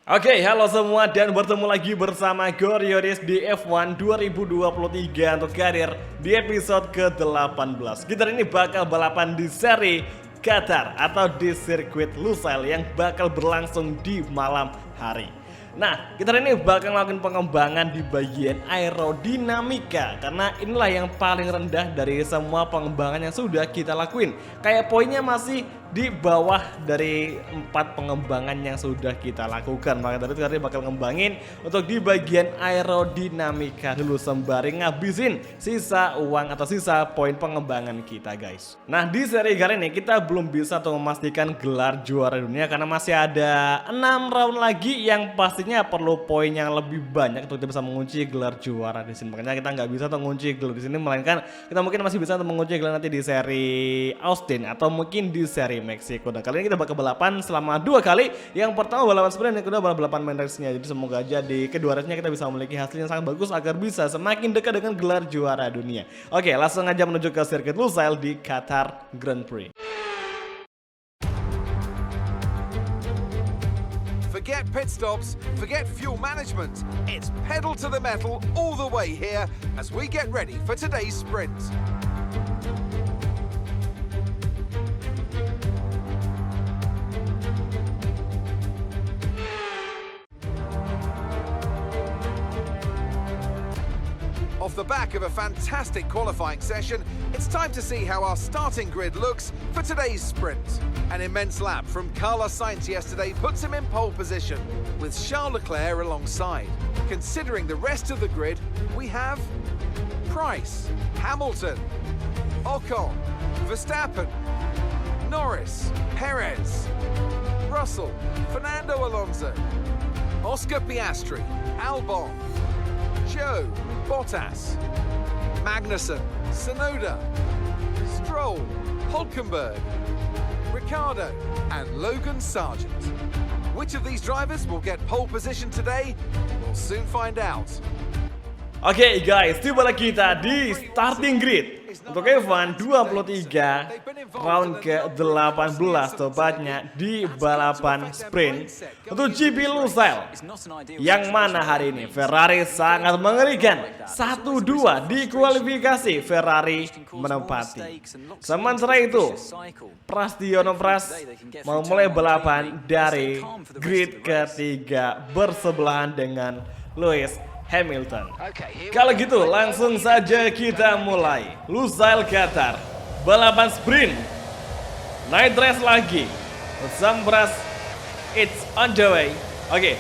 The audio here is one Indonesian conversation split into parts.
Oke, halo semua dan bertemu lagi bersama Gorioris di F1 2023 untuk karir di episode ke-18. Kita ini bakal balapan di seri Qatar atau di sirkuit Lusail yang bakal berlangsung di malam hari. Nah, kita ini bakal melakukan pengembangan di bagian aerodinamika karena inilah yang paling rendah dari semua pengembangan yang sudah kita lakuin. Kayak poinnya masih di bawah dari 4 pengembangan yang sudah kita lakukan. Maka dari itu kita bakal ngembangin untuk di bagian aerodinamika dulu sembari ngabisin sisa uang atau sisa poin pengembangan kita, guys. Nah, di seri kali ini kita belum bisa untuk memastikan gelar juara dunia karena masih ada 6 round lagi yang pastinya perlu poin yang lebih banyak untuk kita bisa mengunci gelar juara di sini. Makanya kita nggak bisa untuk mengunci gelar di sini, melainkan kita mungkin masih bisa untuk mengunci gelar nanti di seri Austin atau mungkin di seri Meksiko. Dan kali ini kita bakal balapan selama 2 kali. Yang pertama balapan sprint, yang kedua balapan main race-nya. Jadi semoga aja di kedua race-nya kita bisa memiliki hasil yang sangat bagus agar bisa semakin dekat dengan gelar juara dunia. Oke, langsung aja menuju ke sirkuit Lusail di Qatar Grand Prix. Forget pit stops, forget fuel management. It's pedal to the metal all the way here as we get ready for today's sprint. Off the back of a fantastic qualifying session, it's time to see how our starting grid looks for today's sprint. An immense lap from Carlos Sainz yesterday puts him in pole position, with Charles Leclerc alongside. Considering the rest of the grid, we have Price, Hamilton, Ocon, Verstappen, Norris, Perez, Russell, Fernando Alonso, Oscar Piastri, Albon, Joe, Bottas, Magnussen, Tsunoda, Stroll, Hulkenberg, Ricciardo, and Logan Sargent. Which of these drivers will get pole position today? We'll soon find out. Oke guys, tibalah kita di starting grid untuk F1 23 round ke-18 tepatnya di balapan sprint untuk GP Lusail, yang mana hari ini Ferrari sangat mengerikan. 1-2 di kualifikasi Ferrari menempati. Sementara itu Prasetyo Pras mau mulai balapan dari grid ketiga bersebelahan dengan Lewis Hamilton. Kalau gitu langsung saja kita mulai. Lusail Qatar, balapan sprint, night race lagi. Sampras, it's on the way. Oke,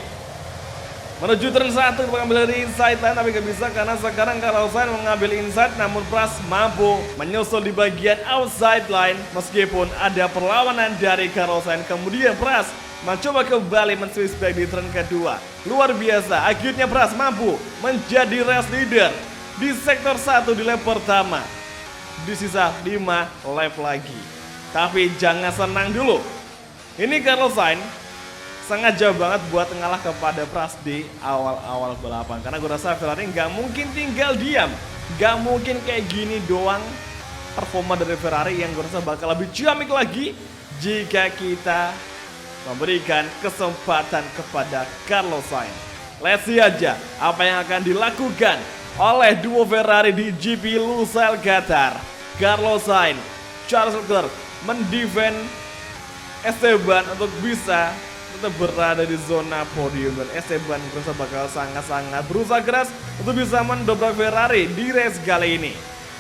menuju turn 1 mengambil dari inside line, tapi gak bisa karena sekarang Carlos Sainz mengambil inside, namun Pras mampu menyusul di bagian outside line meskipun ada perlawanan dari Carlos Sainz. Kemudian Pras mencoba kembali men-switch back di turn kedua. Luar biasa, akhirnya Pras mampu menjadi race leader di sektor 1 di lap pertama. Di sisa 5 lap lagi. Tapi jangan senang dulu. Ini Carlos Sainz sangat jauh banget buat ngalah kepada Pras di awal-awal balapan. Karena gue rasa Ferrari nggak mungkin tinggal diam. Nggak mungkin kayak gini doang performa dari Ferrari, yang gue rasa bakal lebih ciamik lagi jika kita memberikan kesempatan kepada Carlos Sainz. Let's see aja apa yang akan dilakukan oleh duo Ferrari di GP Lusail Qatar. Carlos Sainz, Charles Leclerc mendefend Esteban untuk bisa tetap berada di zona podium, dan Esteban berasa bakal sangat-sangat berusaha keras untuk bisa mendobrak Ferrari di race kali ini.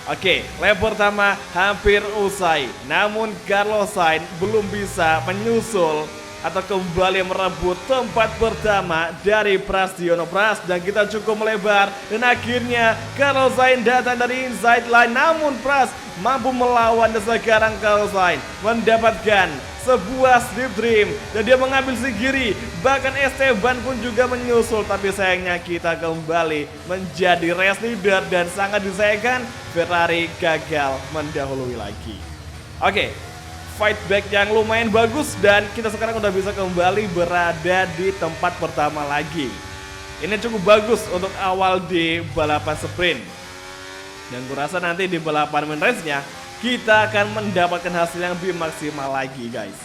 Oke, lap pertama hampir usai, namun Carlos Sainz belum bisa menyusul atau kembali merebut tempat pertama dari Prasetyo Pras, dan kita cukup melebar, dan akhirnya Carlos Sainz datang dari inside line, namun Pras mampu melawan, dan sekarang Carlos Sainz mendapatkan sebuah slip dream dan dia mengambil si kiri. Bahkan Esteban pun juga menyusul, tapi sayangnya kita kembali menjadi race leader dan sangat disayangkan Ferrari gagal mendahului lagi. Oke, fight back yang lumayan bagus dan kita sekarang udah bisa kembali berada di tempat pertama lagi. Ini cukup bagus untuk awal di balapan sprint. Dan gue rasa nanti di balapan main race-nya kita akan mendapatkan hasil yang lebih maksimal lagi, guys.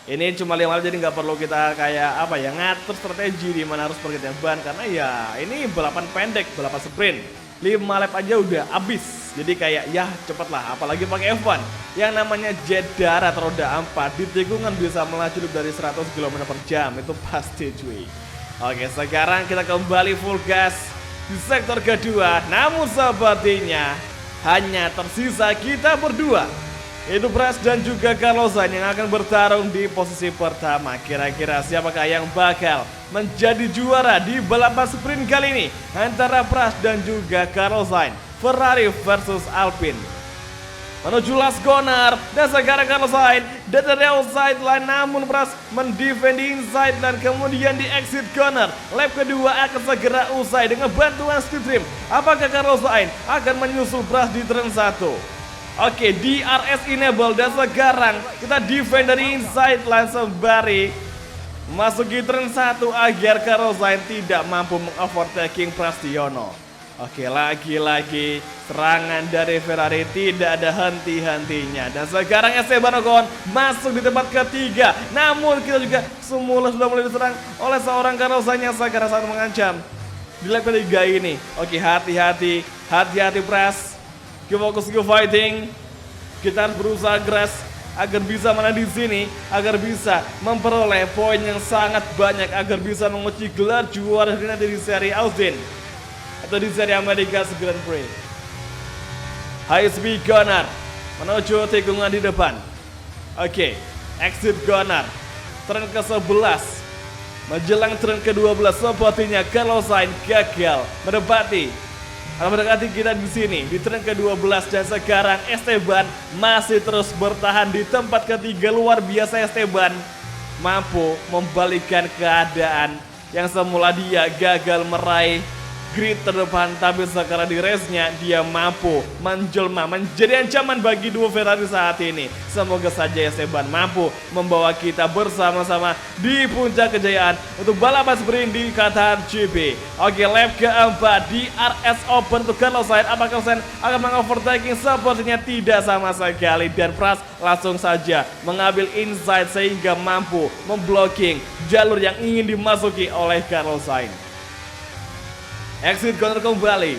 Ini cuma 5 lap, jadi nggak perlu kita kayak apa ya, ngatur strategi di mana harus pergantian ban, karena ya ini balapan pendek, balapan sprint. 5 lap aja udah habis. Jadi kayak ya cepet lah, apalagi pakai F1 yang namanya jet darat roda 4 di tikungan bisa melaju lebih dari 100 km/jam, itu pasti cuy. Oke, sekarang kita kembali full gas di sektor kedua, namun sepertinya hanya tersisa kita berdua. Itu Pras dan juga Carlos Sainz yang akan bertarung di posisi pertama. Kira-kira siapakah yang bakal menjadi juara di balapan sprint kali ini antara Pras dan juga Carlos Sainz, Ferrari versus Alpine. Menuju last corner dan sekarang Carlos Sainz dari outside line, namun Pras mendefend di inside line, kemudian di exit corner. Lap kedua akan segera usai dengan bantuan Slipstream. Apakah Carlos Sainz akan menyusul Pras di turn 1? Oke, DRS enable dan sekarang kita defend dari inside line sembari masuki turn 1 agar Carlos Sainz tidak mampu mengovertaking Prasetyono. Oke, lagi-lagi serangan dari Ferrari tidak ada henti-hentinya. Dan sekarang Esteban Ocon masuk di tempat ketiga. Namun kita juga semula sudah mulai diserang oleh seorang Carlos Sainz yang sekarang sangat mengancam di lap ketiga ini. Oke, hati-hati Pras. Kita fokus ke fighting. Kita harus berusaha keras agar bisa menang di sini, agar bisa memperoleh poin yang sangat banyak, agar bisa mengunci gelar juara di seri Austin atau di seri Amerika Grand Prix. High speed corner menuju tikungan di depan. Oke, exit corner turn ke-11 menjelang turn ke-12. Sepertinya Carlos Sainz gagal mendekati kita di sini di turn ke-12 dan sekarang Esteban masih terus bertahan di tempat ketiga. Luar biasa, Esteban mampu membalikkan keadaan yang semula dia gagal meraih grid terdepan, tapi sekarang di race-nya dia mampu menjelma menjadi ancaman bagi dua Ferrari saat ini. Semoga saja Esteban mampu membawa kita bersama-sama di puncak kejayaan untuk balapan sprint di Qatar GP. Oke, lap keempat di RS Open untuk Carlos Sainz. Apakah Sainz akan mengovertaking? Sepertinya tidak sama sekali, dan Pras langsung saja mengambil inside sehingga mampu memblocking jalur yang ingin dimasuki oleh Carlos Sainz. Exit corner kembali.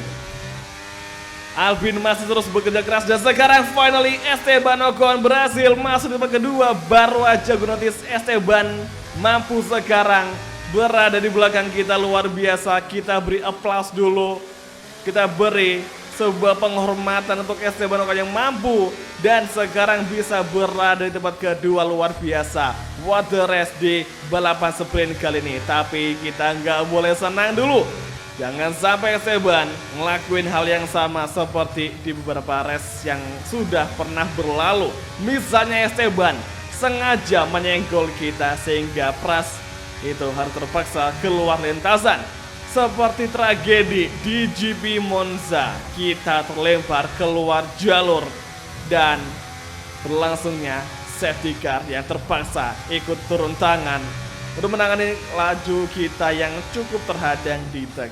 Alpine masih terus bekerja keras dan sekarang finally Esteban Ocon berhasil masuk di tempat kedua. Baru aja gue notice Esteban mampu sekarang berada di belakang kita. Luar biasa, kita beri applause dulu. Kita beri sebuah penghormatan untuk Esteban Ocon yang mampu dan sekarang bisa berada di tempat kedua. Luar biasa. What the rest di balapan sprint kali ini. Tapi kita nggak boleh senang dulu. Jangan sampai Esteban ngelakuin hal yang sama seperti di beberapa race yang sudah pernah berlalu. Misalnya Esteban sengaja menyenggol kita sehingga Pras itu harus terpaksa keluar lintasan. Seperti tragedi di GP Monza, kita terlempar keluar jalur dan berlangsungnya safety car yang terpaksa ikut turun tangan untuk menangani laju kita yang cukup terhadang di track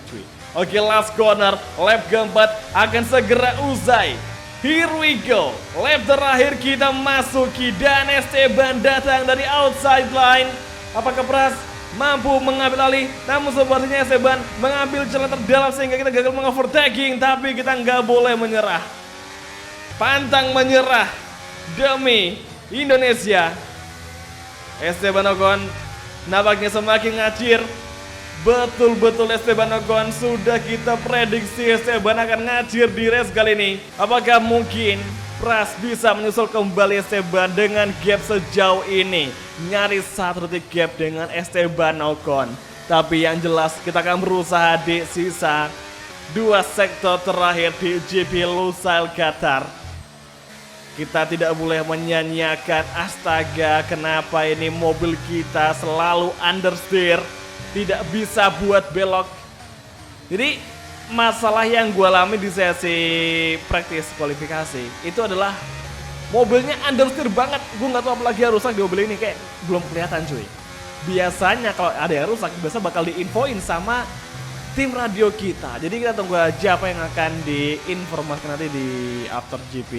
3. Oke, last corner, lap keempat akan segera usai. Here we go, lap terakhir kita masuki dan Esteban datang dari outside line. Apakah Pras mampu mengambil alih? Namun sepertinya Esteban mengambil jalan terdalam sehingga kita gagal mengovertaking. Tapi kita nggak boleh menyerah, pantang menyerah demi Indonesia. Esteban Ocon nampaknya semakin ngacir. Betul-betul Esteban Ocon sudah kita prediksi Esteban akan ngacir di race kali ini. Apakah mungkin Pras bisa menyusul kembali Esteban dengan gap sejauh ini? Nyaris 1 detik gap dengan Esteban Ocon. Tapi yang jelas kita akan berusaha di sisa 2 sektor terakhir di GP Lusail Qatar. Kita tidak boleh menyanyiakan. Astaga, kenapa ini mobil kita selalu understeer, tidak bisa buat belok. Jadi masalah yang gue alami di sesi practice kualifikasi itu adalah mobilnya understeer banget. Gue nggak tahu apa lagi yang rusak di mobil ini, kayak belum kelihatan cuy. Biasanya kalau ada yang rusak biasa bakal diinfoin sama tim radio kita. Jadi kita tunggu aja apa yang akan diinformasikan nanti di after GP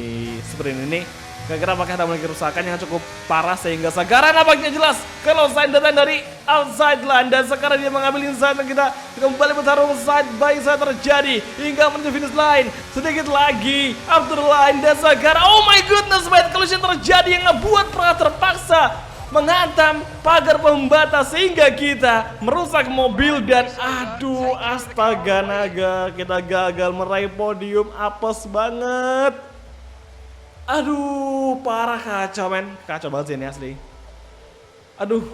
sprint ini. Gara-gara pakai memiliki kerusakan yang cukup parah sehingga sekarang nampaknya jelas kalau Sainz datang dari outside line dan sekarang dia mengambil inside dan kita kembali bertarung side by side terjadi hingga menuju finish line. Sedikit lagi after line dan sekarang oh my goodness, bad collision terjadi yang ngebuat Praha terpaksa menghantam pagar pembatas sehingga kita merusak mobil dan aduh astaga naga kita gagal meraih podium. Apes banget. Aduh parah, kacau men, kacau banget sih ini asli. Aduh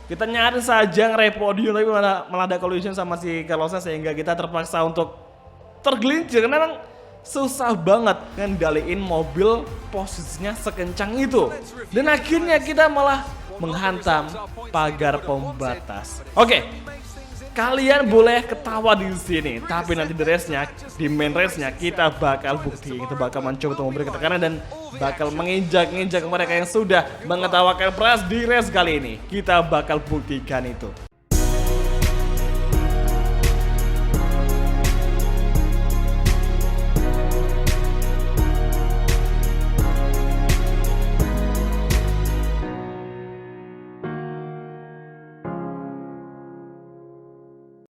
kita nyaris saja ngeraih podium tapi malah ada collision sama si Carlosnya sehingga kita terpaksa untuk tergelincir karena memang susah banget ngendaliin mobil posisinya sekencang itu. Dan akhirnya kita malah menghantam pagar pembatas. Oke, kalian boleh ketawa di sini, tapi nanti di main race-nya kita bakal buktiin, kita bakal mencoba untuk memberikan tekanan dan bakal menginjak-injak mereka yang sudah mengetawakan Praha di race kali ini. Kita bakal buktikan itu.